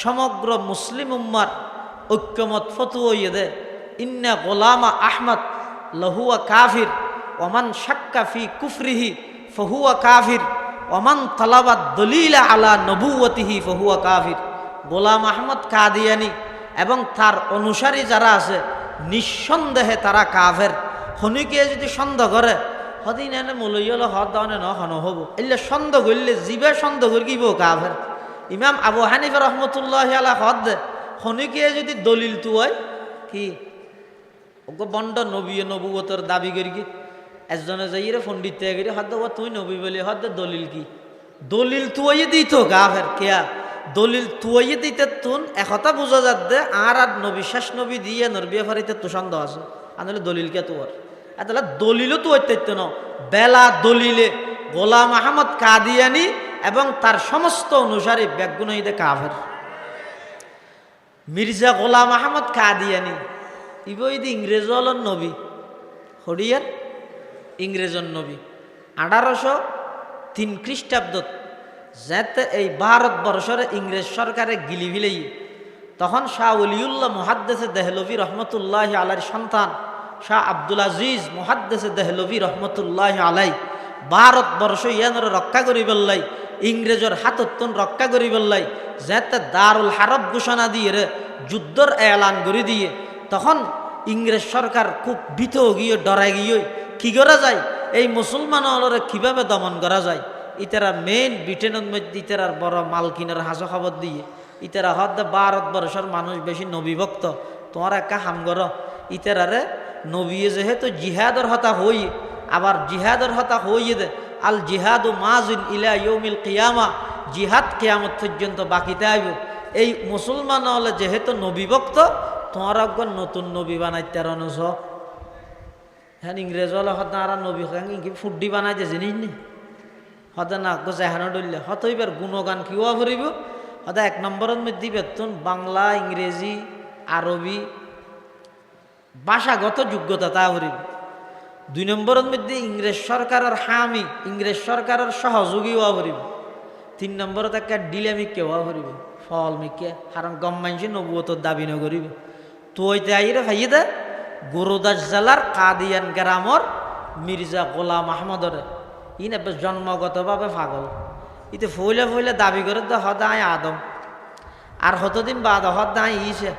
সমগ্র মুসলিম উম্মার ঐক্যমত ফতুয়া হইয়ে দে ইন্না গোলামা আহমদ লহুয়া কাফির ওমান শাক্কা ফি কুফরিহি ফহুয়া কাফির ওমান তালাবাদ দলিলা আলা নবুয়তিহি ফহুয়া কাফির। গোলাম আহমদ কাদিয়ানি এবং তার অনুসারী যারা আছে নিঃসন্দেহে তারা কাফের। হনিকে যদি সন্দেহ করে হদিন এনে মলইল হদ দাওনে ন হব এলে সন্দেহ করলে জীবে সন্দেহ করিব কাফের। ইমাম আবু হানিফা রহমতুল্লাহ আলা হদ দে হনিকে যদি দলিল তুই কি বন্ড নবী নবুয়তর দাবি করি কি একজনে যাইরে পণ্ডিত গিয়ে হদ তুই নবী বলি হদ দলিল কি দলিল তুই দিত কাফের কেয়া দলিল তুই দিতে তুন একথা বোঝা যাত দে আর নবী শেষ নবী দিয়ে নরবিয়া ফারিতে তো সন্দেহ আছে আনলে দলিল কে তোর তাহলে দলিলও তো অত্যন্ত ন বেলা দলিলে গোলাম আহমদ কাদিয়ানি এবং তার সমস্ত অনুসারী ব্যাগুণীতে কাফের। মির্জা গোলাম আহমদ কাদিয়ানি ইবইদি ইংরেজল নবী হরিয়ার ইংরেজন নবী 1803 খ্রিস্টাব্দত যাতে এই ভারতবর্ষের ইংরেজ সরকারে গিলি ভিলেই তখন শাহ ওলিউল্লাহ মুহাদ্দিস দেহলভী রহমতুল্লাহ আলাইর সন্তান শাহ আব্দুল আজিজ মুহাদ্দিস দেহলভী রহমতুল্লাহ আলাই ভারতবর্ষ ইয়ানর রক্ষা করি বললাই ইংরেজর হাতত্তন রক্ষা করি বললাই যাতে দারুল হারব ঘোষণা দিয়ে যুদ্ধর এলান করে দিয়ে তখন ইংরেজ সরকার খুব ভীত গিয়ে ডরাই গিয়ে কি করা যায় এই মুসলমানরে কিভাবে দমন করা যায় ইতারা মেইন ব্রিটেনের মধ্যে ইতারার বড় মালকিনের হাসো খবর দিয়ে ইতারা হদ ভারতবর্ষের মানুষ বেশি নবীভক্ত তোমার একা হাম কর ইতারারে নবী যেহেতু জিহাদর হতা হই আবার জিহাদর হতা হইয়ে দে আল জিহাদু মাজিন ইলা ইয়ৌমিল কিয়ামা জিহাদ কিয়ামত পর্যন্ত বাকিতে আইব এই মুসলমান হলে যেহেতু নবীভক্ত তোমার একবার নতুন নবী বানাইতে রনস হ্যাঁ ইংরেজ হলে হত আর নবী কি ফুড্ডি বানাই যে জিনিস নি হতে না যেহানো ডললে হত এবার গুণগান কিওয়া ফুরিব হতে 1 নম্বরের মধ্যে বেতন বাংলা ইংরেজি আরবি ভাষাগত যোগ্যতা তা ফুরিব 2 নম্বরের মধ্যে ইংরেজ সরকারের হামি ইংরেজ সরকারের সহযোগী হওয়া ফুরিব 3 নম্বরত একটা ডিলামিককে হওয়া ফুরিব ফল মিকে কারণ গম মানসি নবুয়তর দাবি নকরিব তো ওইতে আইরে ভাইয়ে দে গুরুদাস জেলার কাদিয়ান গ্রামর মির্জা গোলাম আহমদর ইন এবার জন্মগতভাবে পাগল ইতে ফইলে ফইলে দাবি করে তো হদায় আদম আর হতদিন বাদ হদায় ইসে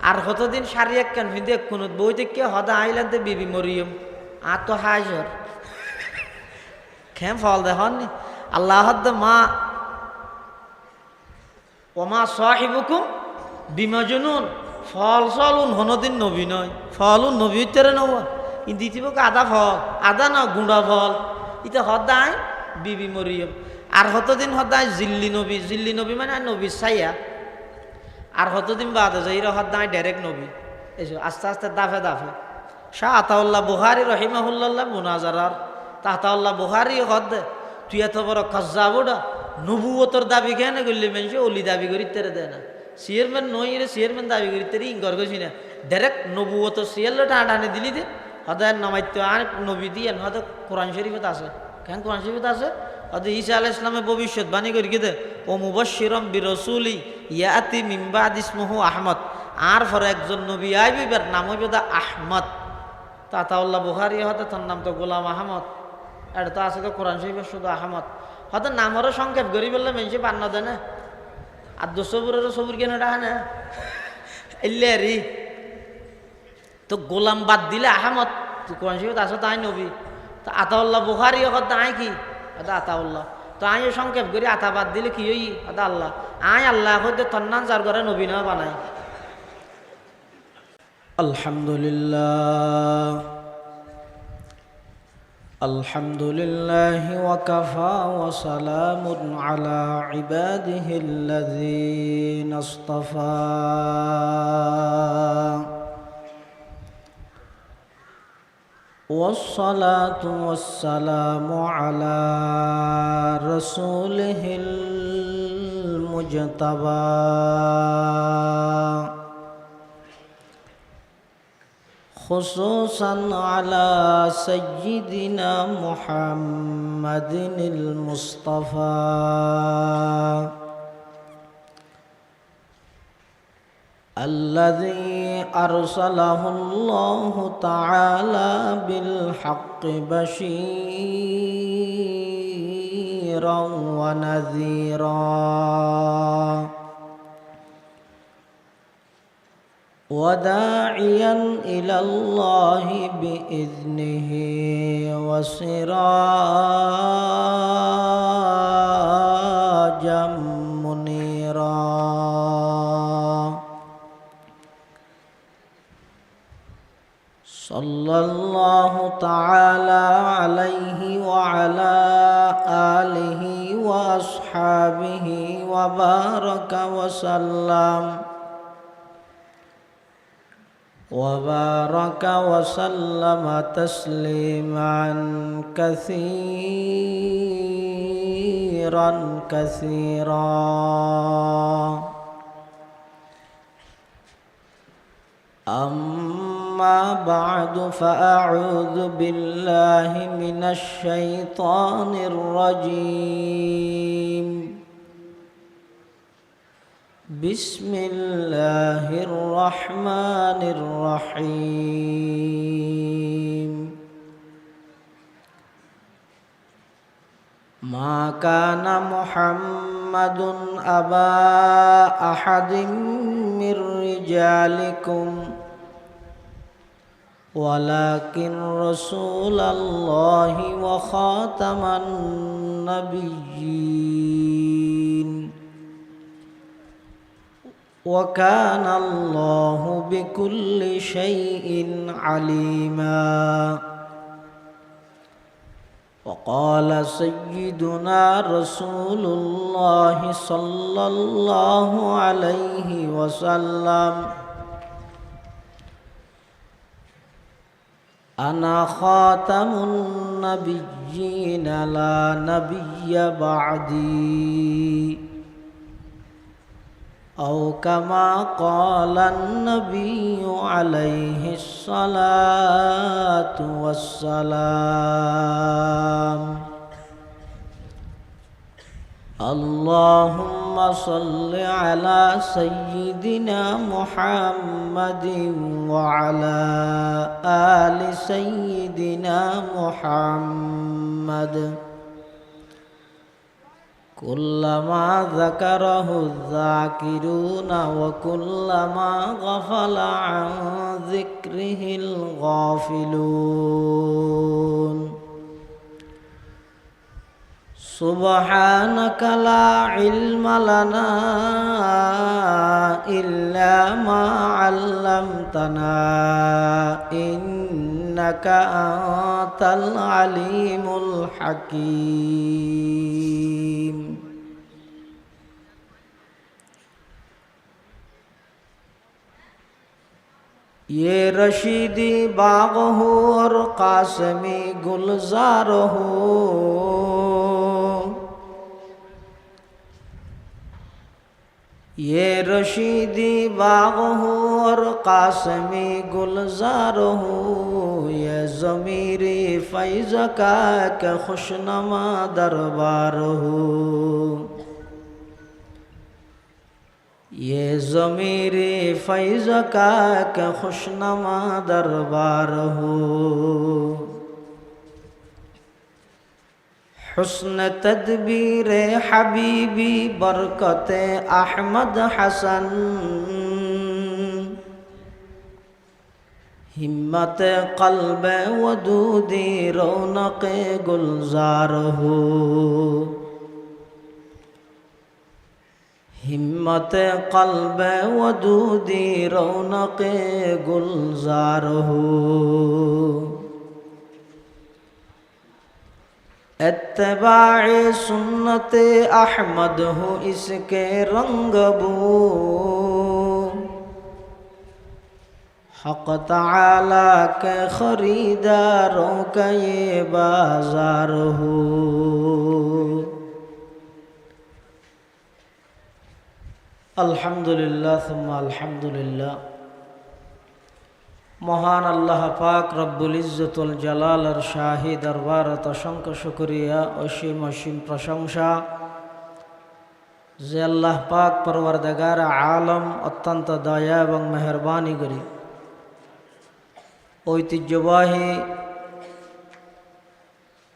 আর হতদিন সারি এক কেন ফিন্দে কোনো বই থেকে হদা আইলেন তো বিবি মরিয়ম আর তো হাজর খেম ফল দেখুন আল্লাহ মা ওমা সাহিবুকুম বিমজনুন ফল চলুন হনদিন নবী নয় ফলুন নবী উত্তরে নব কিন্তু ইতিবক আদা ফল আদা না গুঁড়া ফল ইতে হদায় বিবি মরিয়ম আর হতদিন হদায় জিল্লি নবী মানে নবী সাইয়া আর হতদিন বাদে যাই হদায় ডাইরেক্ট নবী এইসব আস্তে আস্তে দাফে দাফে শাহ আতাউল্লাহ বুখারী রহিমাহুল্লাহ মুনাজারার তাহতাউল্লাহ বুখারী হদ তুই এত বড় কজ্জাবুডা নবুয়তর দাবি কেন করলি মানুষ অলি দাবি করি তেরে দেয় না চেয়ারম্যান নই রে চেয়ারম্যান দাবি করি তেরে ইঙ্গর গেছি না ডাইরেক্ট নবুয়তর সিয়াল্লো টানে দিলি দে হদায় নামাইতে আর নবী দিয়ে হয়তো কোরআন শরীফত আছে কেন কোরআন শরীফত আছে হয়তো ঈসা আলাইহিস সালামের ভবিষ্যৎবাণী করি দে ও মুবাশশিরাম বিরাসূলি ইয়াতি মিন বাদি ইসমুহু আহমদ আর পরে একজন নবী আইবে এর নাম হইবে দা আহমদ তাতাউল্লাহ বুখারী হয়তো তার নাম তো গোলাম আহমদ এটা তো আছে তো কোরআন শরীফের শুধু আহমদ হয়তো নামেরও সংক্ষেপ করি বললে মানুষ বান্ন দেয় না আর 200 সবুর কেন ডাকা না এলে রি তো গোলাম বাদ দিলে আহমদ কোরআন শরীফ আছে তাই নবী তো আতাউল্লাহ বুখারী হয়তো আয় কি হয়তো আতাউল্লাহ তো আয় সংক্ষেপ করি আতা বাদ দিলে কি হই হয়তো আল্লাহ আয় আল্লাহ হয়তো তন্নান যার ঘরে নবী না বানাই আলহামদুলিল্লাহ আলহামদুলিল্লাহি ওয়া কাফা ওয়া সালামুন আলা ইবাদিহিল্লাযীনা ইসতাফা والصلاة والسلام على رسوله المجتبى خصوصا على سيدنا محمد المصطفى الذي أرسله الله تعالى بالحق بشيرا ونذيرا وداعيا إلى الله بإذنه وسراجا منيرا صلى الله تعالى عليه وعلى آله وأصحابه وبارك وسلم تسليما كثيرا أما بعد فأعوذ بالله من الشيطان الرجيم بسم الله الرحمن الرحيم ما كان محمد أبا أحد من رجالكم ولكن رسول الله وخاتم النبيين وكان الله بكل شيء عليما وقال سيدنا رسول الله صلى الله عليه وسلم أنا خاتم النبيين لا نبي بعدي أو كما قال النبي عليه الصلاة والسلام اللهم صل على سيدنا محمد وعلى آل سيدنا محمد كلما ذكره الذاكرون وكلما غفل عن ذكره الغافلون سبحانك لا علم لنا إلا ما علمتنا إنك أنت العليم الحكيم ये रशीदी बाग हो और कासमी गुलजार हो ये रशीदी बाग हो और कासमी गुलजार हो ये ज़मीरी फैज़ का के खुशनमा दरबार हो ये ज़मीरी फैज़ का के खुशनमा दरबार हो हुस्न तदबीर हबीबी बरकत अहमद हसन हिम्मत क़ल्ब वदूदी रौनक गुलजार हो हिम्मत क़ल्ब वदूदी रौनक गुलजार हो इत्तिबाए सुन्नत अहमद हो इसके रंग बू हक़ तआला के खरीदारों का ये बाजार हो अल्हम्दुलिल्लाह सुम्मा अल्हम्दुलिल्लाह महान अल्लाह पाक रब्बुल इज्जतुल जलालर शाही दरबारत असंख्य शुक्रिया असीम असीम प्रशंसा যে আল্লাহ পাক পরওয়ারদিগার আলম অত্যন্ত দয়া এবং মেহরবানি করি ঐতিহ্যবাহী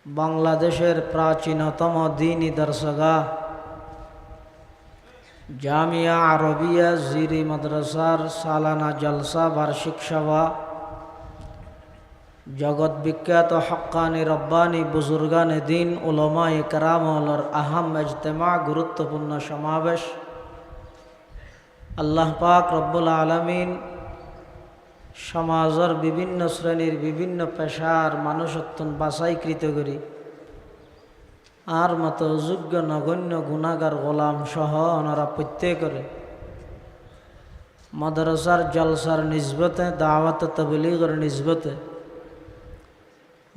বাংলাদেশের প্রাচীনতম দ্বীনি দর্শগাহ জামিয়া আরবিয়া জিরি মাদ্রাসার সালানা জলসা বার্ষিক সভা জগৎ বিখ্যাত হক্কানি রব্বানি বুজুর্গানে দিন উলামা ইকরামর আহম ইজতেমা গুরুত্বপূর্ণ সমাবেশ আল্লাহ পাক রব্বুল আলামিন সমাজের বিভিন্ন শ্রেণীর বিভিন্ন পেশার মানুষত্বন বাছাইকৃত করি আর মতো যোগ্য নগণ্য গুণাগার গোলাম সহ ওনারা প্রত্যেক করে মাদ্রাসার জলসার নিসবতে দাওয়াত তাবলীগের নিসবতে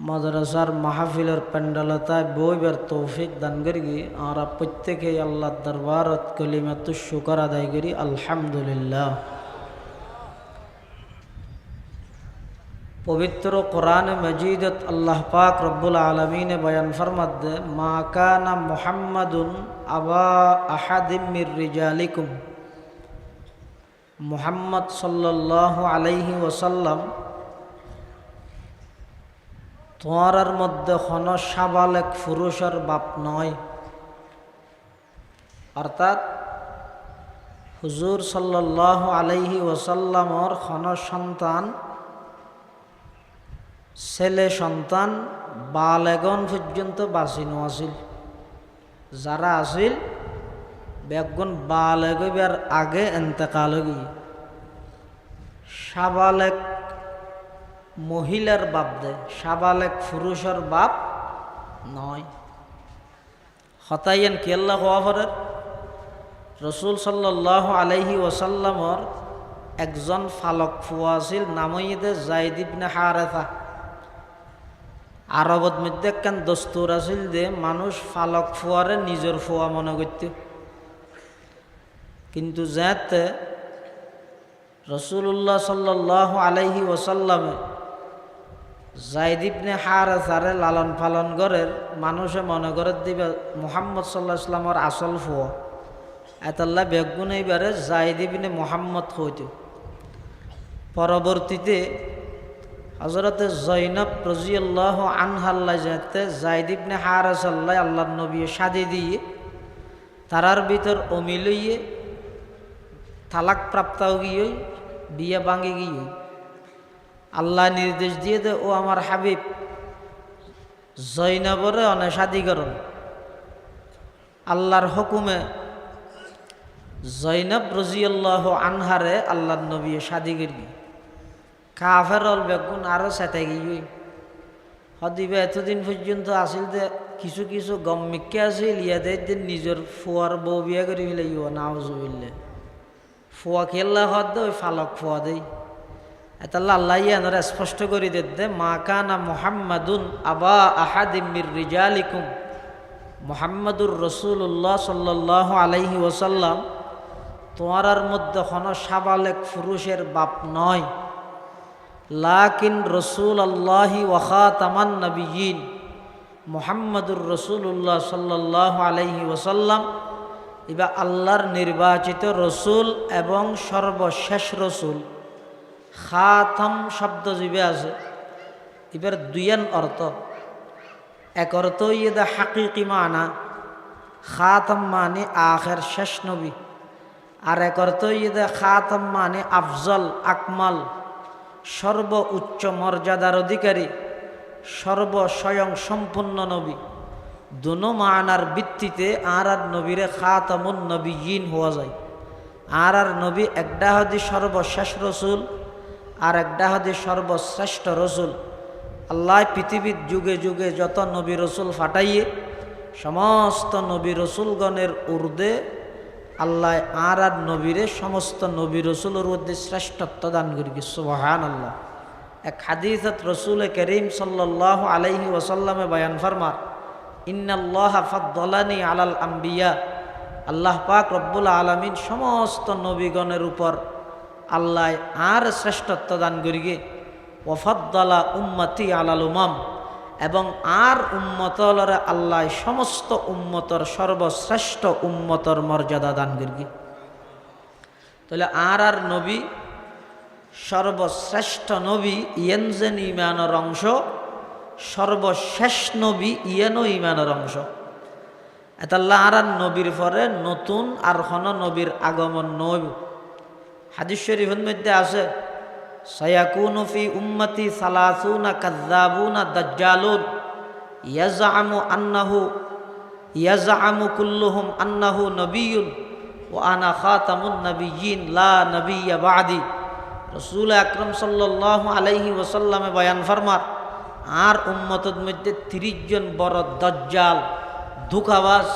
মাদ্রাসার মাহফিলের প্যান্ডালতায় বইবার তৌফিক দান করি আমরা প্রত্যেকে আল্লাহর দরবারত কলিমাতু শুকর আদায় করি আলহামদুলিল্লাহ। পবিত্র কোরআন মজিদত আল্লাহ পাক রব্বুল আলমিন বয়ান ফরমাতে মা কানা মুহাম্মাদুন আবা আহাদিম মির রিজালিকুম মুহাম্মদ সাল্লাল্লাহু আলাইহি ওয়াসাল্লাম তোমার মধ্যে কোনো সাবালেক পুরুষের বাপ নয়, অর্থাৎ হুজুর সাল্লাল্লাহু আলাইহি ওয়াসাল্লামর কোনো সন্তান ছেলে সন্তান বালেগন পর্যন্ত বাঁচিনো আছিল। যারা আছিল বেগুন বালেগবার আগে এন্তেকাল গিয়ে সাবালেক মহিলার বাপ দে, সাবালেক পুরুষের বাপ নয়। হতাইয়েন কি আল্লাহ হওয়াফরের রসুল সাল্লাল্লাহু আলাইহি ওয়াসাল্লামর একজন ফালক ফুয়া আছিল নামইদে যায়েদ ইবনে হারেসা। আরবত মধ্যে একখান দস্তুর আছিল যে মানুষ ফালক ফুয়ারে নিজের ফুয়া মনে করত, কিন্তু যাতে রসুল্লাহ সাল্লাল্লাহু আলাইহি ওয়াসাল্লামে যায়েদ ইবনে হারেসারে লালন পালন করের মানুষে মনে করে দিবে মুহাম্মদ সাল্লাল্লাহু আলাইহি ওয়াসাল্লামর আসল ফুয়া। এতাল্লাহ বেগুন এইবারে যায়েদ ইবনে মুহাম্মদ হইত। পরবর্তীতে হযরতে জৈনব রাদিয়াল্লাহু আনহা যাতে যায়েদ ইবনে হারেসা আল্লাহর নবী শাদি দিয়ে তারার ভিতর অমিলইয়ে তালাক প্রাপ্ত গিয়ে বিয়ে ভাঙি গিয়ে আল্লাহ নির্দেশ দিয়ে দে ও আমার হাবিব জৈনবরে অনে শাদি করুন। আল্লাহর হুকুমে জৈনব রাদিয়াল্লাহু আনহারে আল্লাহর নবী শাদি করবি। কাফেরল বেগুন আরও সেতে গিয়ে হদিবে এতদিন পর্যন্ত আসিল যে কিছু কিছু গম্মিকে আছিল ইয়াদের দিন নিজের ফুয়ার বউ বিয়া করে ফেলে নাউজুবিল্লাহ ফুয়া খেললা হদ ওই ফালক ফুয়া দেই। এতাল্লা আল্লাহ ইয়ানোর স্পষ্ট করে দে মা কানা মুহাম্মাদুন আবা আহাদিম মির রিজালিকুম মুহাম্মাদুর রাসূলুল্লাহ সাল্লাল্লাহু আলাইহি ওয়াসাল্লাম তোমার মধ্যে কোনো সাবালেক পুরুষের বাপ নয়, লাকিন রসুল আল্লাহি ওয়া খাতামান নবিয়্যিন মুহাম্মাদুর রাসূলুল্লাহ সাল্লাল্লাহু আলাইহি ওয়াসাল্লাম ইবা আল্লাহর নির্বাচিত রসুল এবং সর্বশেষ রসুল। খাতাম শব্দ জিবে আছে এবার দুইয়ান অর্থ। এক অর্থ ইয়েদা হাকিকি মানা খাতাম মানে আখের শেষ নবী, আর এক অর্থ ইয়েদা খাতাম মানে আফজল আকমাল সর্ব উচ্চ মর্যাদার অধিকারী সর্বস্বয়ং সম্পূর্ণ নবী। দুনো মানার ভিত্তিতে আর নবীরে খাতামুন নবিয়্যিন হওয়া যায়। আর নবী একটা হদি সর্বশেষ রসুল আর একটা হদি সর্বশ্রেষ্ঠ রসুল। আল্লাহ পৃথিবীর যুগে যুগে যত নবী রসুল ফাটাইয়ে সমস্ত নবী রসুলগণের ঊর্ধ্বে আল্লাহ আর নবীরে সমস্ত নবী রসুলের মধ্যে শ্রেষ্ঠত্ব দান করি। সুবহানাল্লাহ। এক হাদিসত রসুল করিম সাল্লাল্লাহু আলাইহি ওয়াসাল্লামে বয়ান ফরমার ইন্নাল্লাহা ফাদ্দালানি আলাল আম্বিয়া, আল্লাহ পাক রব্বুল আলামিন সমস্ত নবীগণের উপর আল্লাহ আর শ্রেষ্ঠত্ব দান করিগে। ওয়াফাদ্দালা উম্মতি আলাল উমাম, এবং আর উম্মতলরে আল্লাহ সমস্ত উম্মতর সর্বশ্রেষ্ঠ উম্মতর মর্যাদা দান করি। তাহলে আর নবী সর্বশ্রেষ্ঠ নবী ইয়েন যেন ইমানের অংশ, সর্বশেষ নবী ইয়েনও ইমানের অংশ। এতাল্লাহ আর নবীর পরে নতুন আর হন নবীর আগমন নব। হাদিস শরীফের মধ্যে আছে সায়াকুনু ফি উম্মতি সালাসুনা কাযযাবুনা দাজ্জালুন ইয়াজআমু কুল্লুহুম আন্নাহু নবিয়্যুন ওয়া আনা খাতামুন নবিয়্যিন লা নবিয়্যা বা'দি। রাসূল আকরাম সাল্লাল্লাহু আলাইহি ওয়াসাল্লামে বয়ান ফরমার আর উম্মতের মধ্যে 30 জন বড় দাজ্জাল, ধোঁকাবাজ,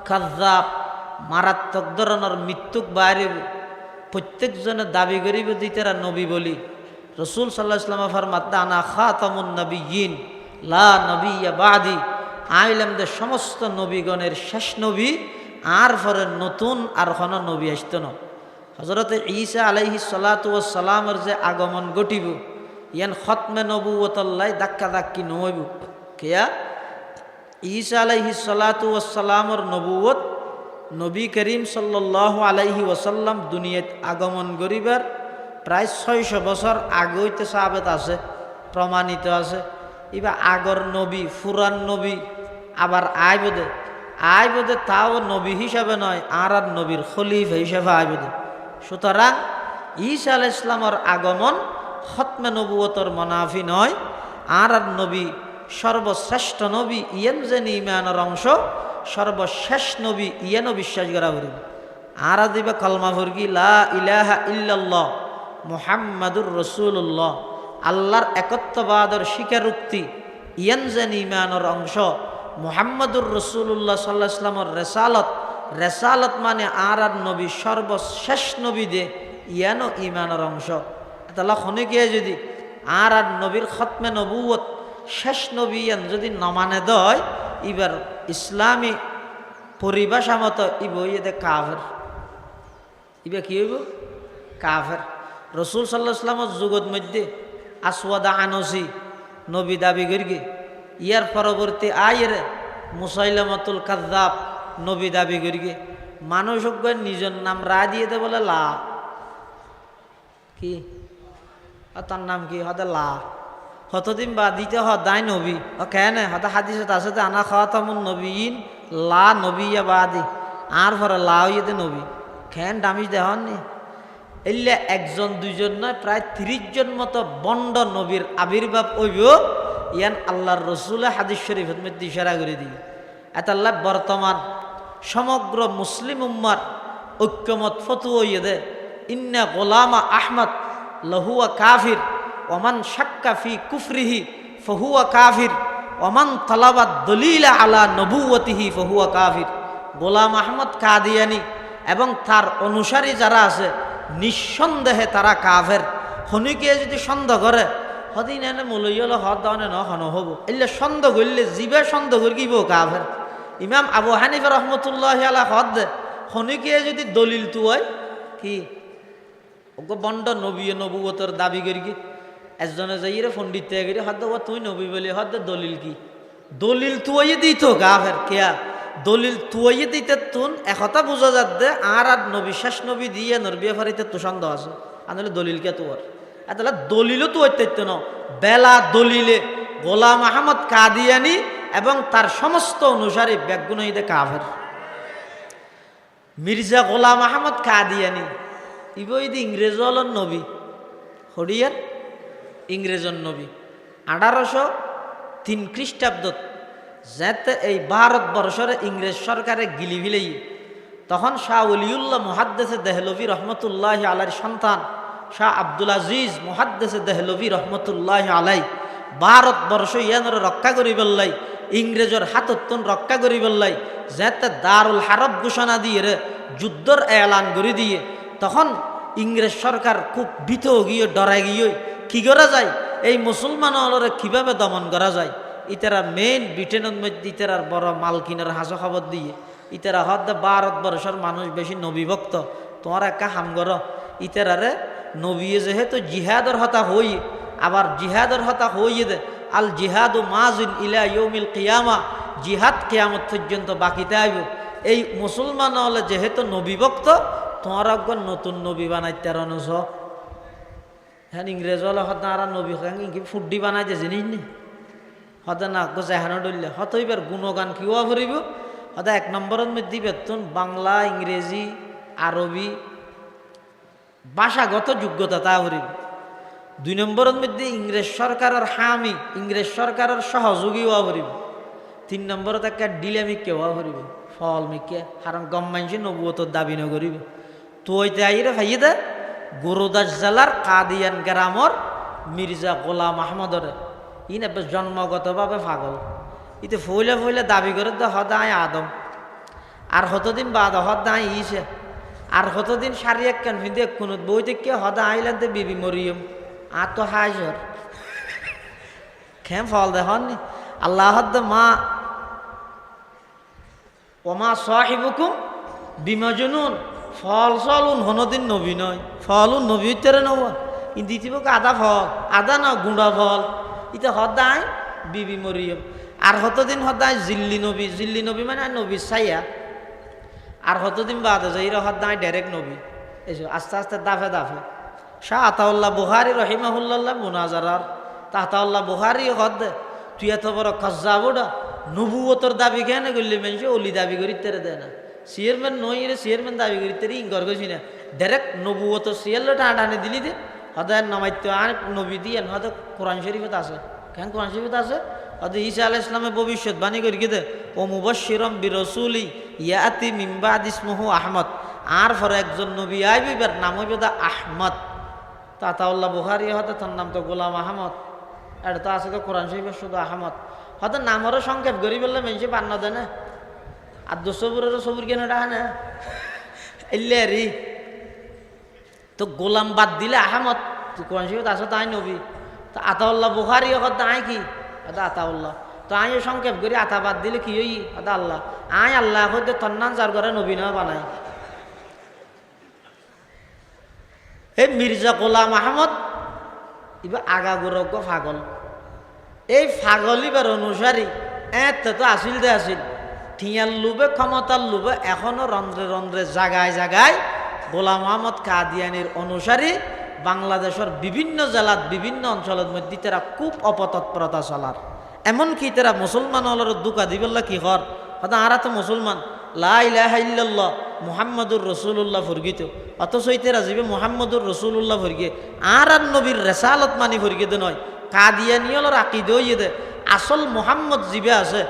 কাযযাব, মারাত্মক ধরনের মৃত্যুক বাইরে প্রত্যেকজনে দাবি করিব যে তারা নবী বলি। রাসূল সাল্লাল্লাহু আলাইহি ওয়াসাল্লাম ফরমাত আনা খাতামুন নবিয়্যিন লা নবিয়্যা বা'দি। আইলাম দে সমস্ত নবীগণের শেষ নবী, আর পরে নতুন আর কোন নবী আসত না। হযরত ঈসা আলাইহিস সালাতু ওয়াস সালামের যে আগমন ঘটিব ইয়ান খতমে নবুয়তল্লাহ ধাক্কা ধাক্কি নইব। কেয়া ঈসা আলাইহিস সালাতু ওয়াস সালামের নবুয়ত নবী করিম সাল্লাল্লাহু আলাইহি ওয়াসাল্লাম দুনিয়াত আগমন করিবার প্রায় 600 বছর আগে হইতে সাহাবেত আছে, প্রমাণিত আছে। এবার আগর নবী, ফুরান নবী আবার আইবদে তাও নবী হিসাবে নয়, আর নবীর খলিফা হিসাবে আইবদে। সুতরাং ঈসা আলাইহিস সালামের আগমন খতমে নবুয়তর মনাফি নয়। আর নবী সর্বশ্রেষ্ঠ নবী ইয়েন যেন ইমানের অংশ, সর্বশেষ নবী ইয়েনও বিশ্বাস করা করিব। আর দিবে কলমা ভর্গি লা ইলাহা ইল্লাল্লাহ মুহাম্মাদুর রাসূলুল্লাহ। আল্লাহর একত্ববাদের স্বীকারোক্তি ইয়েন যেন ইমানের অংশ। মুহাম্মাদুর রাসূলুল্লাহ সাল্লাল্লাহু আলাইহি ওয়াসাল্লামের রেসালত মানে আর নবী সর্বশেষ নবী দে ইয়ানও ইমানের অংশ। তাহলে খনিকে যদি আর নবীর খতমে নবুয়ত শেষ নবী ইয়ান যদি নমানে দেয়, এবার ইসলামী পরিভাষা মতো ইবইদে কাফের। ইবা কি হইব? কাফের। রাসূল সাল্লাল্লাহু আলাইহি ওয়াসাল্লামের যুগত মধ্যে আসওয়াদা আনসি নবী দাবি করি, ইয়ার পরবর্তী আয়েরে মুসাইলামাতুল কাযযাব নবী দাবি করি। মানুষ নিজের নাম রায় দিয়ে দে বলে লা কি, তার নাম কি হতে লা, হতদিন বা দিতে দায় নবী ও কেন হতে হাদিসত আছে যে আনা খাতামুন নবিয়্যিন লা নবিয়্যা বাদি। আর পরে লা হইতে নবী খেন দামিজ দেহননি। এলে একজন দুইজন নয়, প্রায় 30 জন মতো বন্ড নবীর আবির্ভাব হইব। ইয়ান আল্লাহর রসুলে হাদিস শরীফের মধ্যে ইশারা করে দিয়ে এতাল্লাহ বর্তমান সমগ্র মুসলিম উম্মার ঐক্যমত ফতুয়া হইয়ে দে ইন্না গোলামা আহমদ লহুয়া কাফির ওমান শাক্কা ফি কুফরিহি ফহুয়া কাফির ওমান তালাবাদ দলিলা আলা নবুয়তিহি ফহুয়া কাফির। গোলাম আহমদ কাদিয়ানি এবং তার অনুসারী যারা আছে নিঃসন্দেহে তারা কাফের। হনিকে যদি সন্দেহ করে হদিন এনে মূল্য হদ দানে ন হব, এলে সন্দেহ করলে জীবে সন্দেহ করিব কাফের। ইমাম আবু হানিফা রহমতুল্লাহ আলা হদ দে হনিকে যদি দলিল তু হয় কি বন্ড নবী নবুয়তর দাবি করি কি একজনে যাইরে পণ্ডিত করি হদ তুই নবী বলি হদ দলিল কি, দলিল তুই দিত কাফের। কেয়া দলিল তুই দিতে তুন একথা বোঝা যাত দে আর নবী শেষ নবী দিয়ে নরবিয়া ফারিতে তো সন্দেহ আছে, আনলে দলিল কে তোর তাহলে দলিলও তো অত্যন্ত ন বেলা দলিলে গোলাম আহমদ কাদিয়ানি এবং তার সমস্ত অনুসারী ব্যাগুণীতে কাফের। মির্জা গোলাম আহমদ কাদিয়ানি ইবইদি ইংরেজল নবী হরিয়ার ইংরেজন নবী 1803 খ্রিস্টাব্দত যাতে এই ভারতবর্ষের ইংরেজ সরকারে গিলি ভিলেই তখন শাহ ওলিউল্লাহ মুহাদ্দিসে দেহলভী রহমতুল্লাহ আলাইর সন্তান শাহ আব্দুল আজিজ মুহাদ্দিসে দেহলভী রহমতুল্লাহ আলাই ভারতবর্ষ ইয়ানোর রক্ষা করি বললাই, ইংরেজর হাতত্তন রক্ষা করি বললাই, যাতে দারুল হারব ঘোষণা দিয়ে যুদ্ধর এলান করে দিয়ে তখন ইংরেজ সরকার খুব ভীত গিয়ে ডরাই গিয়ে কি করা যায়, এই মুসলমানরে কিভাবে দমন করা যায়। ইতারা মেইন ব্রিটেনের মধ্যে ইতারার বড় মালকিনের হাসো খবর দিয়ে ইতারা হদ ভারতবর্ষের মানুষ বেশি নবীভক্ত, তোমার একা হাম কর ইতারারে নবী যেহেতু জিহাদর হতা হই আবার জিহাদর হতা হইয়ে দে আল জিহাদু মাজিন ইলা ইয়াউমিল কিয়ামা, জিহাদ কিয়ামত পর্যন্ত বাকিতে আইব। এই মুসলমান হলে যেহেতু নবী ভক্ত, তোমার একবার নতুন নবী বানাইতে রনস। হ্যাঁ ইংরেজ হলে হত আর নবী কি ফুড্ডি বানাইতে জিনিস নি হতে না যেহানো ডললে হত এবার গুণগান কিওয়া ফুরিব। হতে এক নম্বরের মধ্যে বেতন বাংলা, ইংরেজি, আরবি ভাষাগত যোগ্যতা তা ফুরিব। 2 নম্বরের মধ্যে ইংরেজ সরকারের হামি, ইংরেজ সরকারের সহযোগী হওয়া ফুরিব। 3 নম্বরত একটা ডিলামিক কেওয়া ফুরিব, ফল মিকে কারণ গম মানুষের নবুয়তর দাবি নকরিব। তো ওইতে আইরে ভাইয়ে দে গুরুদাস জেলার কাদিয়ান গ্রামর মির্জা গোলাম আহমদরে ইন এবার জন্মগতভাবে পাগল। ইতে ফইলে ফইলে দাবি করে তো হদায় আদম, আর হতদিন বাদ হদায় ইসে, আর হতদিন সারি এক কেন ফিন্দে কোনো বই থেকে হদা আইলেন তো বিবি মরিয়ম আর তো হাজর খেম ফল দেখনি আল্লাহ মা ওমা সাহিবুকুম বিমাজনুন, ফল সলুন হনদিন নবী নয়, ফলুন নবী উত্তরে নবা কিন্তু ইতিবক আদা ফল, আদা না গুঁড়া ফল। ইতে হদায় বিবি মরিয়ম, আর হতদিন হদায় জিল্লি নবী, জিল্লি নবী মানে নবী সাইয়া, আর হতদিন বাদ যাইরা হদায় ডাইরেক্ট নবী। এসো আস্তে আস্তে দাফে দাফে শাহ আতাউল্লাহ বুখারী রহিমাহুল্লাহ মুনাজারার তাহতাউল্লাহ বুখারী হদ তুই এত বড় কজ্জাবুডা নবুয়তর দাবি কেন করলি মানুষ অলি দাবি করিতে দেয় না, চেয়ারম্যান নই রে চেয়ারম্যান দাবি করিতে ইঙ্গর গেছি না ডাইরেক্ট নবুয়তর সিয়াল টানে দিলি দে হদায় নামাইত আর নবী দিয়ে হয়তো কোরআন শরীফত আছে। কেন কোরআন শরীফত আছে? হয়তো ঈসা আলাইহিস সালামের ভবিষ্যৎবাণী করি কে দে ও মুবাশশিরাম বিরাসূলি ইয়াতি মিন বাদি ইসমুহু আহমদ, আর পরে একজন নবী আইবে এবার নাম হইবে দা আহমদ। তাতাউল্লাহ বুখারী হয়তো তার নাম তো গোলাম আহমদ, এটা তো আছে তো কোরআন শরীফের শুধু আহমদ। হয়তো নামেরও সংক্ষেপ করি বললে মানুষে বান্ন দেয় না, আর 2 সবুরেরও সবুর কেন ডাহা না এলে রি তো গোলাম বাদ দিলে আহমদ কোরআন শরীফ আছে তাই নবী। তো আতাউল্লাহ বুখারী হয়তো আয় কি আদা আতাউল্লাহ, তো আয় সংক্ষেপ করি আতা বাদ দিলে কি হই আদা আল্লাহ, আয় আল্লাহ হইতে তন্নান যার ঘরে নবী না বানায়। এই মির্জা গোলাম আহমদ এবার আগাগোরজ্ঞ পাগল, এই পাগল এবার অনুসারী এতে তো আসিল দে আসিল ঠিয়ার লোভে ক্ষমতার লোভে এখনো রন্ধ্রে রন্ধ্রে জাগায় জাগায় গোলাম আহমদ কাদিয়ানির অনুসারী বাংলাদেশের বিভিন্ন জেলার বিভিন্ন অঞ্চলের মধ্যে তারা খুব অপতৎপরতা চলার, এমনকি তারা মুসলমান হলের দুকা দিবল্লা কি হর হয়তো আরা তো মুসলমান লা ইলাহা ইল্লাল্লাহ মুহাম্মাদুর রাসূলুল্লাহ ফরগিত, অথচ তারা যাবে মুহাম্মাদুর রাসূলুল্লাহ ফরগে আর নবীর রেসালত মানি ফরগিতে নয়। কাদিয়ানিয়লর আকিদে হইয়ে দে আসল মুহাম্মদ জিবে আছে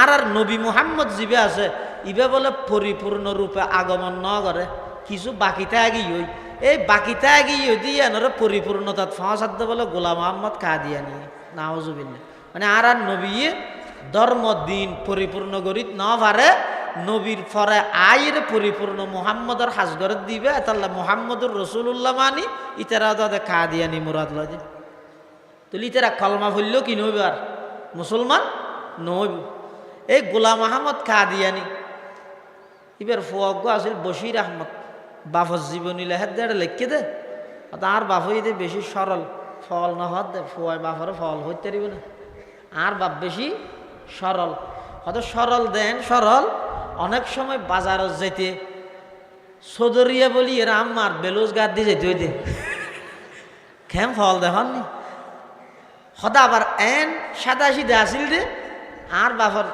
আর নবী মুহাম্মদ জিবে আছে, ইবে বলে পরিপূর্ণ রূপে আগমন ন করে, কিছু বাকিতে আগেই হই, এই বাকিতে আগেই দিয়ে এনারা পরিপূর্ণতাত ফাঁসাদ্দ বলে গোলাম আহমদ কাদিয়ানি নাউজুবিল্লাহ। মানে আর নবী ধর্ম দিন পরিপূর্ণ করিত ন পারে, নবীর পরে আয়ের পরিপূর্ণ মুহাম্মদের হাজগরত দিবে তাহলে মুহাম্মদুর রাসূলুল্লাহ মানি ইতারা তাদের কাদিয়ানি মুরাদ লয়। তুলি তারা কলমা ভুললেও কি নইব আর মুসলমান নইব। এই গোলাম আহমদ কাদিয়ানি এবার ফুয়াজ্ঞ আছিল বশির আহমদ, বাফর জীবনী লেখার দেড় লেখকে দে আর বাফই দে বেশি সরল ফল না হত দে ফুয়ায় বাফরে ফল হইতে পারিব না, আর বাপ বেশি সরল হয়তো সরল দেন সরল। অনেক সময় বাজারত যেতে সদরিয়া বলি এরা আমার বেলোজগার দিয়ে যেতে হইতে খেম ফল দেখুন নি সদা আবার এন সাদা সিধে আসিল দে আর বাফর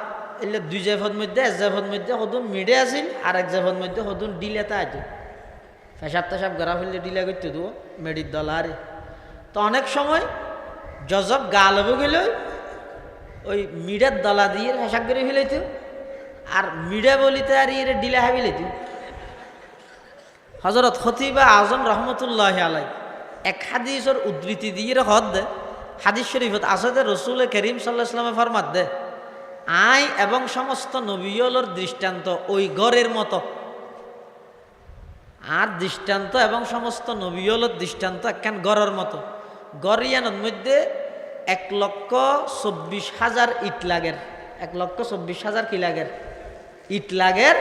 এলে 2 জেফর মধ্যে 1 জেফর মধ্যে সদুন মিডে আসিল আর 1 জেফর মধ্যে সদুন ডিলেতা আছে পেশাব টেশাব গড়া ফেললে ডিলা করতে দেবো মেডির দলারে। তো অনেক সময় জজব গা লবে গেলে ওই মিডের দলা দিয়ে পেশাব করে ফেলাইতো আর মিডে বলিতে আর ইয়ে ডিলা হাবি লাইতো। হজরত খতিবা আজম রহমতুল্লাহ আলাই এক হাদিসের উদ্ধৃতি দিয়ে হদ দে, হাদিস শরীফত আছে যে রসুল করিম সাল্লাল্লাহু আলাইহি ওয়াসাল্লামে ফরমাত দে আই এবং সমস্ত নবীয়লর দৃষ্টান্ত ওই গড়ের মতো, আর দৃষ্টান্ত এবং সমস্ত নবীয়লর দৃষ্টান্ত একখান গড়ের মতো। গড়িয়ানোর মধ্যে 1,24,000 ইট লাগের, 1,24,000 কি লাগের ইট লাগের,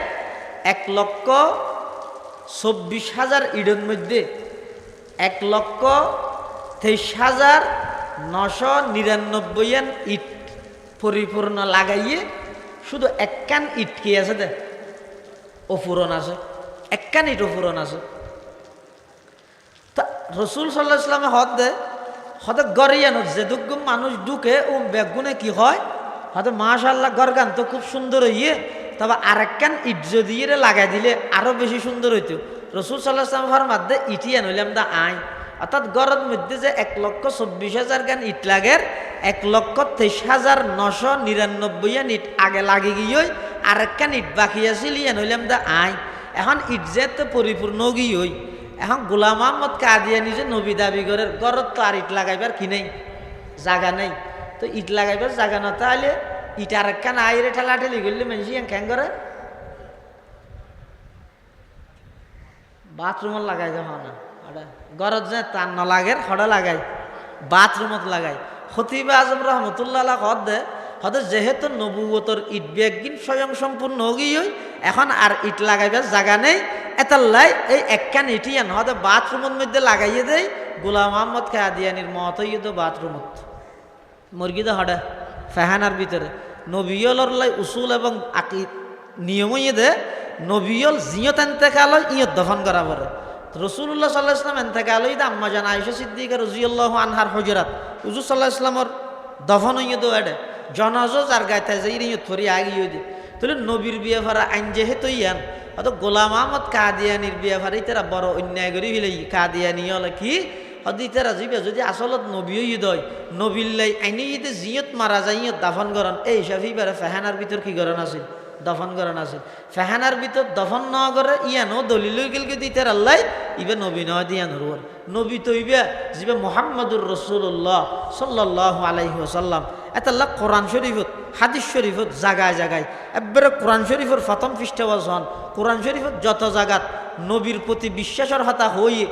1,24,000 ইটের মধ্যে 1,23,000 999 ইট পরিপূর্ণ লাগাইয়ে শুধু একখান ইট কি আছে দে অপূরণ আছে, একখান ইট অপূরণ আছে। তা রসুল সাল্লাহ ইসলামে হতে গড়িয়ানো যে দুগুম মানুষ ঢুকে ও বেগুনে কি হয় হয়তো মাশাআল্লাহ গরগান তো খুব সুন্দর হইয়ে, তবে আরেকখান ইট যদি লাগাই দিলে আরো বেশি সুন্দর হইতো। রসুল সাল্লাহ ইসলাম ফরমাতে ইটিয়ান হইলাম দা আইন, অর্থাৎ গড়ের মধ্যে যে 1,24,000 গান ইট লাগের 1,23,999 ইট আগে লাগে গিয়ে আরেকখান ইট বাকি আছিল ইয়ান হইলাম দা আইন। এখন ইট যে তো পরিপূর্ণ গিয়ে হই, এখন গোলাম আহমদ কাদিয়ানি যে নবী দাবি করে গড়ত তো আর ইট লাগাইবার কি নেই, জায়গা নেই। তো ইট লাগাইবার জায়গা না তাহলে ইট আরেকখান আইরে ঠেলাঠেলি করলে মানুষ ক্যাং করে বাথরুমত লাগাই যাওয়া না, গরজ যে তার ন লাগের হড়া লাগাই বাথরুমত লাগাই। খতিবে আজম রহমতুল্লাহ হতে যেহেতু নবুয়তর ইট বেগিন স্বয়ং সম্পূর্ণ হই, এখন আর ইট লাগাইবার জায়গা নেই। এতাল্লাই এই একখান ইটিয়ান হতে বাথরুমের মধ্যে লাগাইয়ে দেয়। গোলাম আহমদ কাদিয়ানির মত হইতো বাথরুমত মুরগি দে হড়ে ফেহানার ভিতরে নবিয়লর লাই উসুল এবং আকি নিয়ম দে নবিয়ল জিয়ত এন্তেকাল ইয়ত দফন করা পরে। রসুল্লাহ সাল্লাহ ইসলাম এন্তেকাল হইতে আম্মা জান আয়েশা সিদ্দিকা রাদিয়াল্লাহু আনহার হজরাত হুজুর সাল্লাহ ইসলামর দফন হইয়ে দো এডে জনাজো যার গাইতে যাই ইয়ত ফরি আগিয়ে দি তাহলে নবীর বিয়ে ভরা আইন যেহেতু ইয়ান অত গোলাম আহমদ কাদিয়ানির বিয়ে ভরা তারা বড় অন্যায় করি ফেলে কাদিয়ানি হলে কি হদি তারা যাবে যদি আসলত নবী ঈদ হয় নবীল্লাই আইনি ঈদে জিয়ত মারা যায় ইয়ত দাফন করেন এই হিসাবে এবারে ফেহানার ভিতর কি করেন আছিল দফন করেন আছে। ফেহানার ভিতর দফন ন করে ইয়ানো দলিল গেলকে দিতে আল্লাহ ইবে নবী নয় দিয়ান হর নবী তো ইবে যিবে মোহাম্মদুর রসুল্লাহ সাল্লাল্লাহু আলাইহি ওয়াসাল্লাম এতাল্লাহ কোরআন শরীফত হাদিস শরীফত জাগায় জাগায় একবারে কোরআন শরীফের প্রথম পৃষ্ঠাবাস হন কোরআন শরীফত যত জাগাত নবীর প্রতি বিশ্বাসের হতা হইয়ে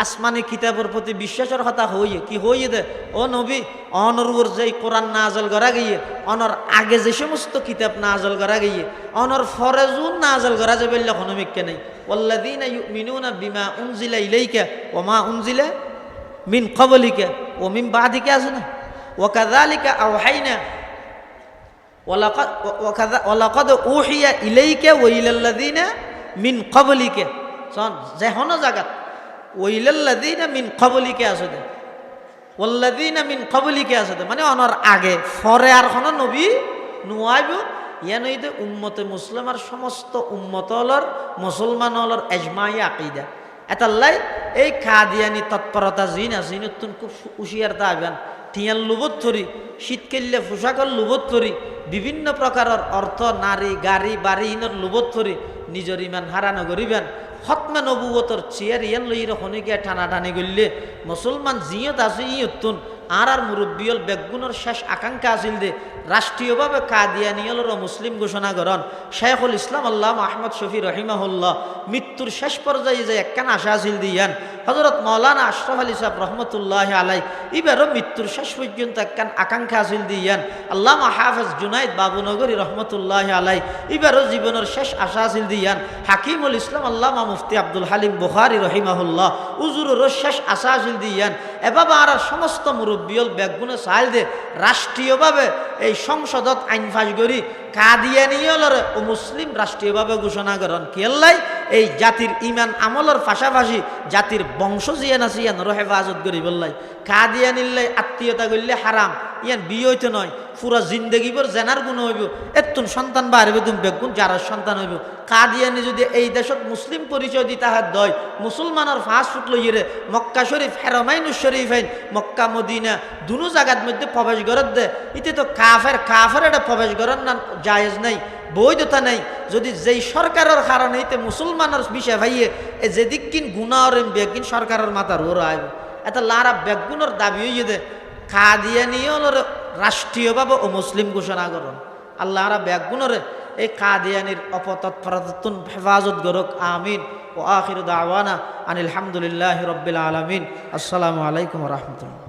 আসমানি কিতাবের প্রতি বিশ্বাসের কথা হইয়ে কি হইয়ে দে ও নবী অনরুর যে কোরআন নাজল করা গিয়ে অনর আগে যে সমস্ত কিতাব নাজল করা গিয়ে অনর ফরজুন নাজল করা যাবে কোনো মিক্কে নেই। ওয়াল্লাযীনা ইউমিনুনা বিমা উনজিলা ইলাইকা ওয়া মা উনজিলা মিন ক্বাবলিকা ওয়া মিন বাদিকা আছে না ওয়া কাযালিকা আওহাইনা ওয়া লাকাদ উহিয়া ইলাইকা ওয়া ইলাল্লাযীনা মিন ক্বাবলিকা শোন যে হন জাগাত ওয়াইলাল্লাযীনা মিন ক্বাবলিকা আছে দে ওয়াল্লাযীনা মিন ক্বাবলিকা আছে দে মানে অনর আগে পরে আর কোন নবী নুয়াইব ইয়ানইতে উম্মতে মুসলিমার সমস্ত উম্মতলর মুসলমানলর ইজমাই আকীদা এতাল্লাই এই কাদিয়ানি তৎপরতা জিন আজিনতুন খুব হুশিয়ার দাবেন টিয়ান লুবত ধরি শীতকালে পোশাকর লুবত ধরি বিভিন্ন প্রকারের অর্থ নারী গাড়ি বাড়িহীনের লুবত ধরি নিজের ইমান হারানো করিবেন হতমে নবুয়তর চেয়ার ইয়ান লইর হনিকে টানাটানি করলে মুসলমান জিয়ত আছে ইয়তুন আর মুরব্বিয়ল বেগুনের শেষ আকাঙ্ক্ষা আছিল দে রাষ্ট্রীয়ভাবে কাদিয়ানিয়লর মুসলিম ঘোষণা করেন। শেখুল ইসলাম আল্লামা আহমদ শফি রহিমাহুল্লাহ মৃত্যুর শেষ পর্যায়ে যে একখান আশা আছিল দিয়ান হযরত মাওলানা আশরাফ আলী সাহেব রহমতুল্লাহ আলাই এবারও মৃত্যুর শেষ পর্যন্ত একখান আকাঙ্ক্ষা আছিল দিয়ান আল্লামা হাফেজ জুনাইদ বাবুনগরী রহমতুল্লাহ আলাই এবারও জীবনের শেষ আশা আছিল দিয়ান হাকিমুল ইসলাম আল্লামা মুফতি আব্দুল হালিম বুখারী রহিমাহুল্লাহ উজুরেরও শেষ আশা আছিল দিয়ান এভাবে আর সমস্ত মুরব্বিয়ল বেগুনে চাইল দে রাষ্ট্রীয়ভাবে এই সংসদত আইন ফাঁস করি কাদিয়ানিয়লরে ও মুসলিম রাষ্ট্রীয়ভাবে ঘোষণা করেন কেল্লাই এই জাতির ইমান আমলের পাশাপাশি জাতির বংশ জিয়ান আছে ইয়ান হেফাজত করি বললাই কাদিয়ানিল্লাই আত্মীয়তা করলে হারাম ইয়ান বিয়ে হইতে নয় পুরা জিন্দগিবর জেনার গুণ হইব এতুন সন্তান বাড়বে তুমি বেগুন যারা সন্তান হইব কাদিয়ানি যদি এই দেশত মুসলিম পরিচয় দিতে হাত দয় মুসলমানের ফাঁস ফুট লইরে মক্কা শরীফ হেরমাইনুস শরীফ আইন মক্কা মদিনা দুনো জায়গার মধ্যে প্রবেশ করার দে ইতে তো কাফের এটা প্রবেশ করার না জায়েজ নাই বৈধতা নাই যদি যেই সরকারের কারণে এতে মুসলমানের বিষয় ভাইয়ে যেদিক কিন গুণার বেগিন সরকারের মাথার ওর আইব এত লারা বেগুনের দাবি হইয়ে দে কাদিয়ানিয়লর রাষ্ট্রীয়ভাবে ও মুসলিম ঘোষণা করুন আল্লাহরা বেগুনরে এই কাদিয়ানির অপতৎপরতন হেফাজত করুক আমিন ও আখির দাওয়ানা আনিল হামদুলিল্লাহি রাব্বিল আলামিন আসসালামু আলাইকুম ওয়া রাহমাতুল্লাহ।